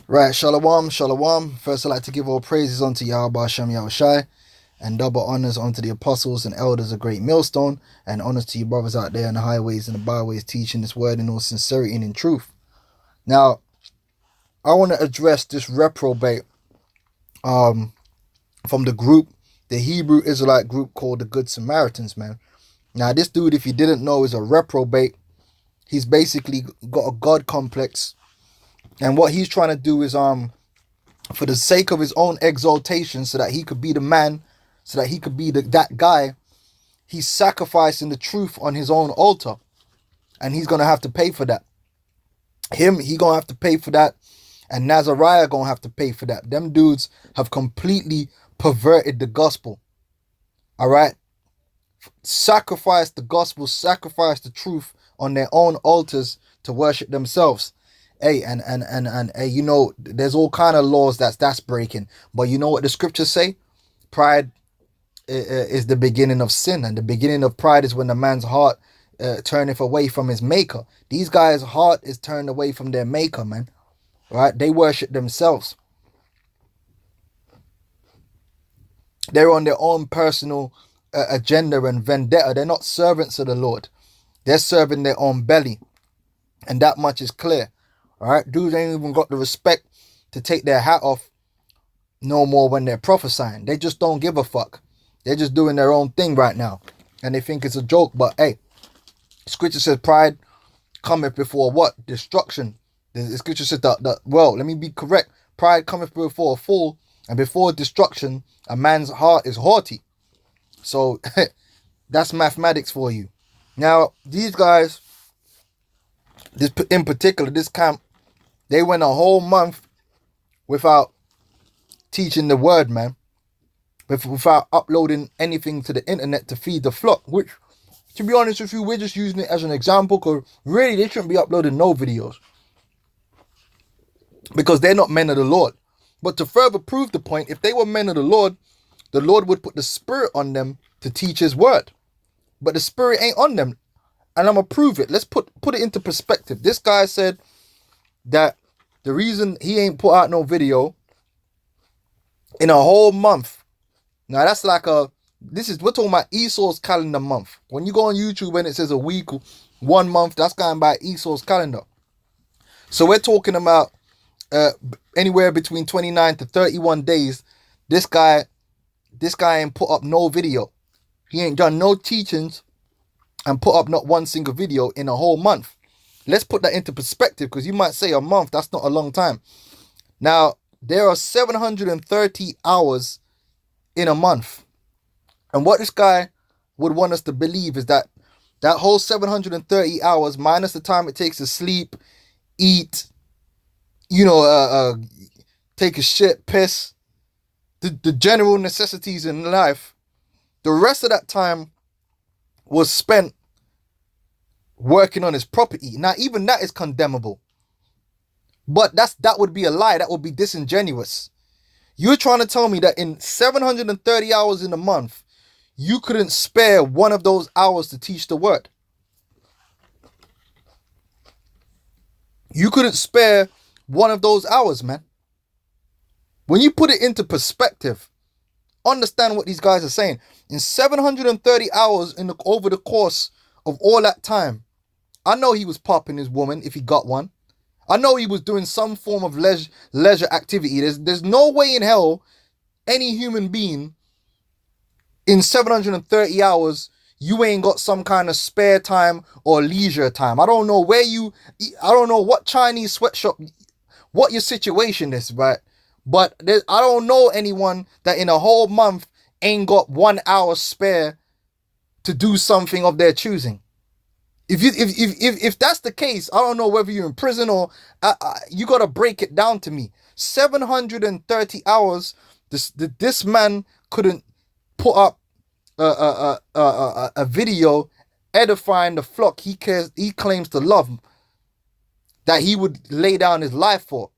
Right, shalom, shalom. First, I'd like to give all praises unto Yahweh Hashem Yahushai, and double honors unto the apostles and elders of GreatMillStone, and honors to you brothers out there in the highways and the byways teaching this word in all sincerity and in truth. Now, I want to address this reprobate from the group, the Hebrew Israelite group called the Good Samaritans, man. Now, this dude, if you didn't know, is a reprobate. He's basically got a God complex. And what he's trying to do is, for the sake of his own exaltation, so that he could be the man, so that he could be that guy, he's sacrificing the truth on his own altar. And he's going to have to pay for that. He going to have to pay for that. And Nazariah going to have to pay for that. Them dudes have completely perverted the gospel. All right? Sacrifice the gospel, sacrifice the truth on their own altars to worship themselves. Hey, and hey, you know, there's all kind of laws that's breaking. But you know what the scriptures say? Pride is the beginning of sin. And the beginning of pride is when the man's heart turneth away from his maker. These guys' heart is turned away from their maker, man. Right? They worship themselves. They're on their own personal agenda and vendetta. They're not servants of the Lord. They're serving their own belly. And that much is clear. All right, dudes ain't even got the respect to take their hat off no more when they're prophesying. They just don't give a fuck. They're just doing their own thing right now. And they think it's a joke. But hey, scripture says pride cometh before what? Destruction. The scripture says well, let me be correct. Pride cometh before a fall, and before destruction, a man's heart is haughty. So that's mathematics for you. Now, these guys, this in particular, this camp, they went a whole month without teaching the word, man. Without uploading anything to the internet to feed the flock. Which, to be honest with you, we're just using it as an example. Because really, they shouldn't be uploading no videos. Because they're not men of the Lord. But to further prove the point, if they were men of the Lord would put the Spirit on them to teach His word. But the Spirit ain't on them. And I'm going to prove it. Let's put it into perspective. This guy said that the reason he ain't put out no video in a whole month. Now that's like we're talking about Esau's calendar month. When you go on YouTube and it says a week, 1 month, that's going by Esau's calendar. So we're talking about anywhere between 29 to 31 days. This guy ain't put up no video. He ain't done no teachings and put up not one single video in a whole month. Let's put that into perspective, because you might say a month, that's not a long time. Now, there are 730 hours in a month. And what this guy would want us to believe is that whole 730 hours, minus the time it takes to sleep, eat, take a shit, piss, the general necessities in life, the rest of that time was spent working on his property. Now, even that is condemnable. But that would be a lie. That would be disingenuous. You're trying to tell me that in 730 hours in a month, you couldn't spare one of those hours to teach the word. You couldn't spare one of those hours, man. When you put it into perspective, understand what these guys are saying. In 730 hours over the course of all that time, I know he was popping his woman if he got one. I know he was doing some form of leisure activity. There's no way in hell any human being in 730 hours, you ain't got some kind of spare time or leisure time. I don't know what Chinese sweatshop, what your situation is, right? But I don't know anyone that in a whole month ain't got 1 hour spare to do something of their choosing. If that's the case, I don't know whether you're in prison or you got to break it down to me. 730 hours, this man couldn't put up a video edifying the flock he claims to love, that he would lay down his life for.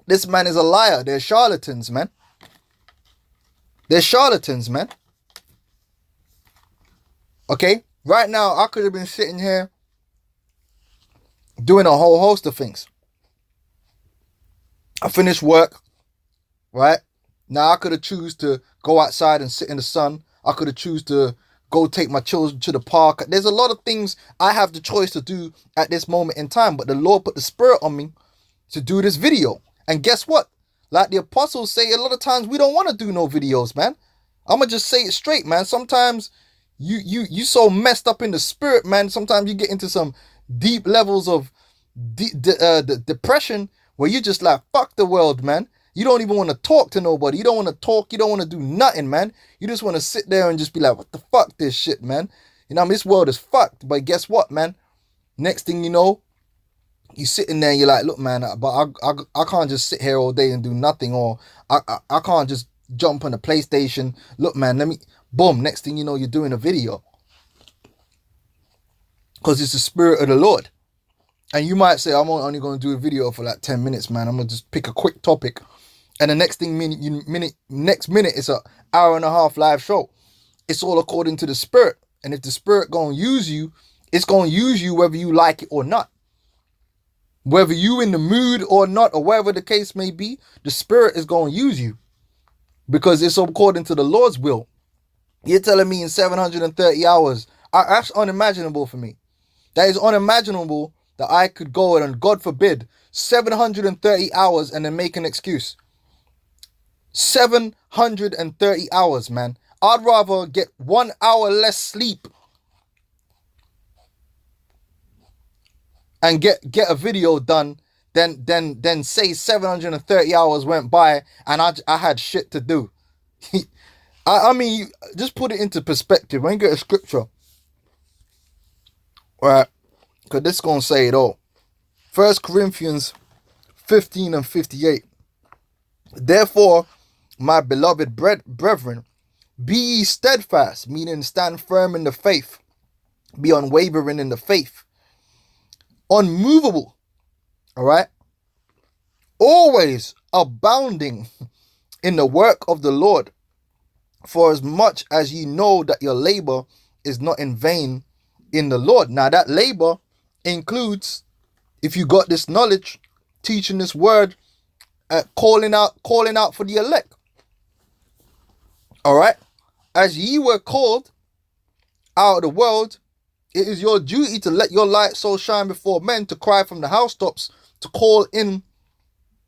This man is a liar. They're charlatans, man. They're charlatans, man. Okay? Right now, I could have been sitting here doing a whole host of things. I finished work, right? Now I could have choose to go outside and sit in the sun. I could have choose to go take my children to the park. There's a lot of things I have the choice to do at this moment in time, but the Lord put the Spirit on me to do this video. And guess what? Like the apostles say, a lot of times we don't want to do no videos, man. I'm going to just say it straight, man. Sometimes you so messed up in the spirit, man. Sometimes you get into some deep levels of depression where you're just like, fuck the world, man. You don't even want to talk to nobody. You don't want to talk. You don't want to do nothing, man. You just want to sit there and just be like, what the fuck this shit, man? You know, this world is fucked. But guess what, man? Next thing you know, you sitting there and you're like, look, man, but I can't just sit here all day and do nothing. Or I can't just jump on the PlayStation. Look, man, boom. Next thing you know, you're doing a video. Because it's the Spirit of the Lord. And you might say, I'm only going to do a video for like 10 minutes, man. I'm going to just pick a quick topic. And the next minute, it's an hour and a half live show. It's all according to the Spirit. And if the Spirit going to use you, it's going to use you whether you like it or not. Whether you in the mood or not, or whatever the case may be, the Spirit is going to use you. Because it's according to the Lord's will. You're telling me in 730 hours, that's unimaginable for me. That is unimaginable that I could go and, God forbid, 730 hours and then make an excuse. 730 hours, man. I'd rather get 1 hour less sleep and get a video done than say 730 hours went by and I had shit to do. I mean, just put it into perspective. When you get a scripture, right? Because this is going to say it all. 1 Corinthians 15 and 58. Therefore, my beloved brethren, be ye steadfast, meaning stand firm in the faith. Be unwavering in the faith. Unmovable. All right? Always abounding in the work of the Lord. For as much as ye know that your labor is not in vain in the Lord. Now that labor includes, if you got this knowledge, teaching this word, calling out for the elect. All right? As ye were called out of the world, it is your duty to let your light so shine before men, to cry from the housetops, to call in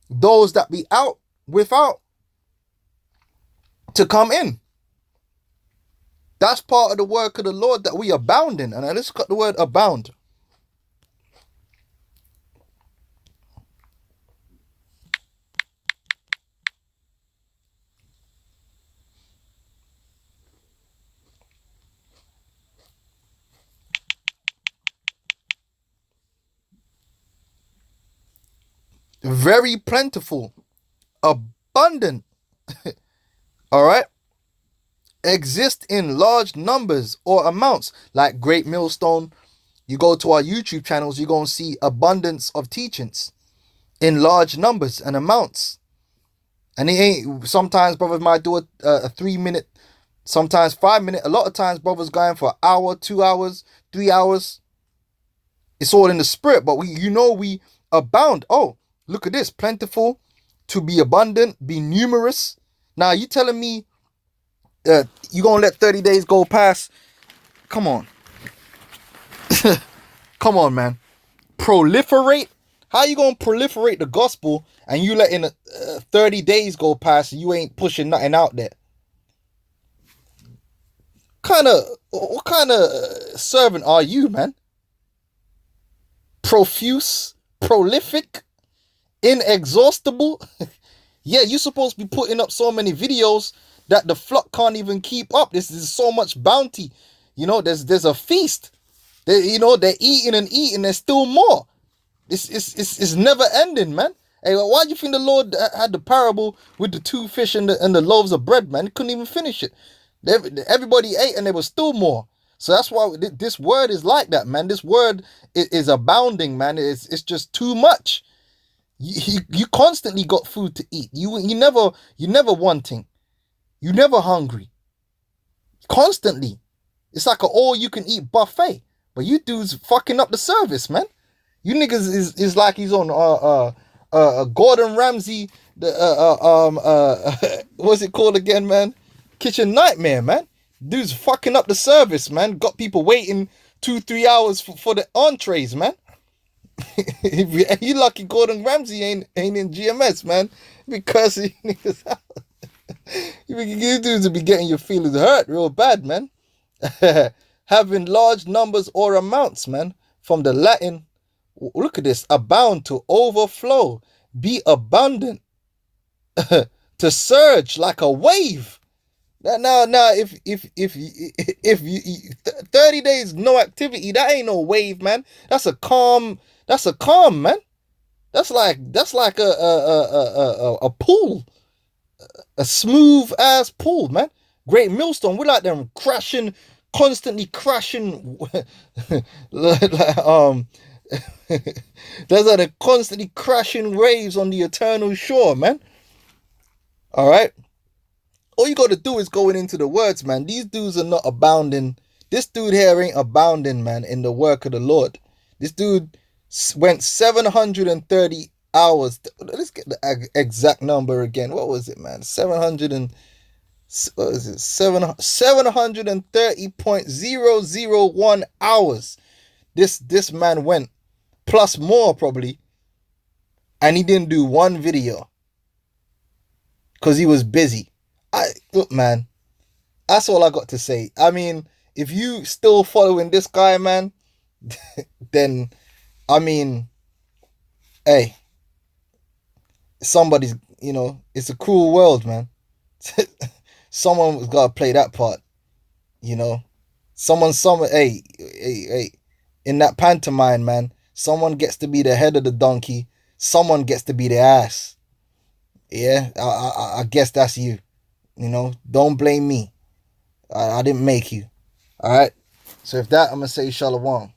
those that be out without to come in. That's part of the work of the Lord that we abound in. And let's cut the word abound. Very plentiful, abundant, all right, exist in large numbers or amounts. Like GreatMillStone, you go to our YouTube channels, you're going to see abundance of teachings in large numbers and amounts. And it ain't, sometimes brothers might do a 3 minute, sometimes 5 minute. A lot of times brothers going for an hour, 2 hours, 3 hours. It's all in the spirit, but we abound. Oh, look at this, plentiful, to be abundant, be numerous. Now, you telling me you going to let 30 days go past? Come on. Come on, man. Proliferate? How you going to proliferate the gospel and you letting 30 days go past and you ain't pushing nothing out there? What kind of servant are you, man? Profuse, prolific, inexhaustible. Yeah, you're supposed to be putting up so many videos that the flock can't even keep up. This is so much bounty. You know, there's a feast. They're eating and eating. There's still more. It's never ending, man. Hey, why do you think the Lord had the parable with the 2 fish and the loaves of bread, man? He couldn't even finish it. Everybody ate and there was still more. So that's why this word is like that, man. This word is abounding, man. It's just too much. You constantly got food to eat. You never wanting. You never hungry. Constantly. It's like an all-you-can-eat buffet. But you dudes fucking up the service, man. You niggas is like he's on Gordon Ramsay, what's it called again, man? Kitchen Nightmare, man. Dude's fucking up the service, man. Got people waiting 2-3 hours for the entrees, man. You lucky Gordon Ramsay ain't in GMS, man, because you dudes will be getting your feelings hurt real bad, man. Having large numbers or amounts, man, from the Latin, look at this, abound, to overflow, be abundant, to surge like a wave. Now, if you 30 days no activity, that ain't no wave, man. That's a calm, man. That's like a pool, a smooth ass pool, man. Great Millstone, we like them crashing, constantly crashing. Those are the constantly crashing waves on the eternal shore, man. All right. All you got to do is going into the words, man. These dudes are not abounding. This dude here ain't abounding, man, in the work of the Lord. This dude went 730 hours. Let's get the exact number again. What was it, man? 730.001 hours. This man went, plus more probably, and he didn't do one video because he was busy. Look, man, that's all I got to say. I mean, if you still following this guy, man, then, I mean, hey, somebody's, it's a cruel world, man. Someone's got to play that part, hey, in that pantomime, man, someone gets to be the head of the donkey, someone gets to be the ass. Yeah, I guess that's you. Don't blame me. I didn't make you. All right. So if that, I'm going to say shalom.